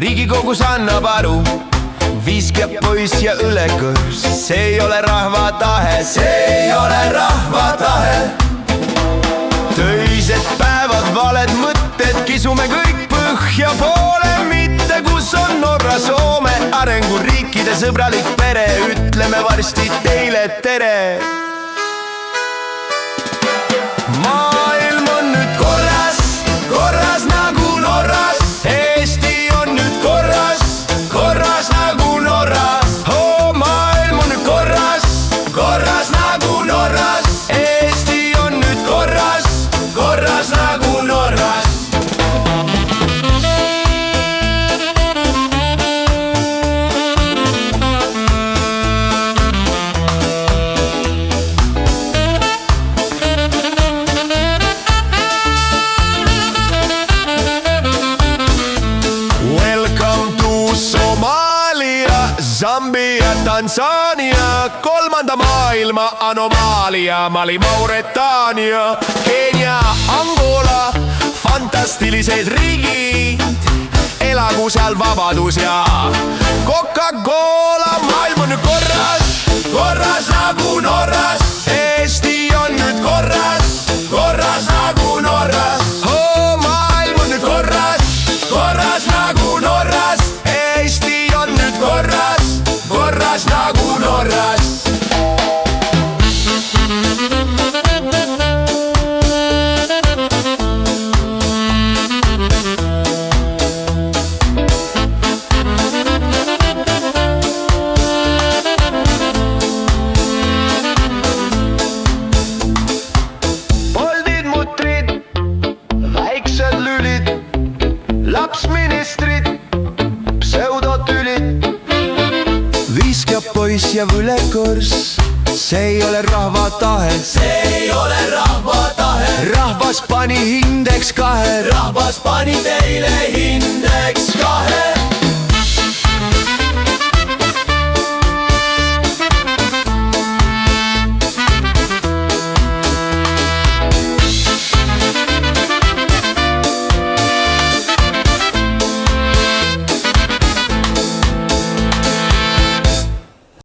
Riigikogus annab aru, viskab poiss ja õlekõrs. See ei ole rahva tahe, see ei ole rahva tahe. Töised päevad, valed mõtted, kisume kõik põhja poole, mitte kus on Norra, Soome, arenguriikide sõbralik pere. Ütleme varsti teile tere. Maailm on nüüd korras, korras nagu Norras. Eesti on nüüd korras, korras nagu Norras. Maailm on nüüd korras, korras nagu Norras. Eesti on nüüd korras, korras nagu Norras. Zambia, Tansaania, kolmanda maailma anomaalia, Mali, Mauretania, Keenia, Angola, fantastilised riigid. Elagu seal vabadus ja Coca-Cola. Maailm on nüüd korras, korras nagu Norras. Eesti on nüüd korras, korras nagu Norras. Maailm on nüüd korras, korras nagu Norras. Eesti on nüüd korras, korras nagu Norras. Poldid, mutrid, väiksed lülid, lapsministrid, pseudotülid. Viskab poiss ja võlekõrs, see ei ole rahva tahe, see ei ole rahva tahe. Rahvas pani hindeks kahe, rahvas pani teile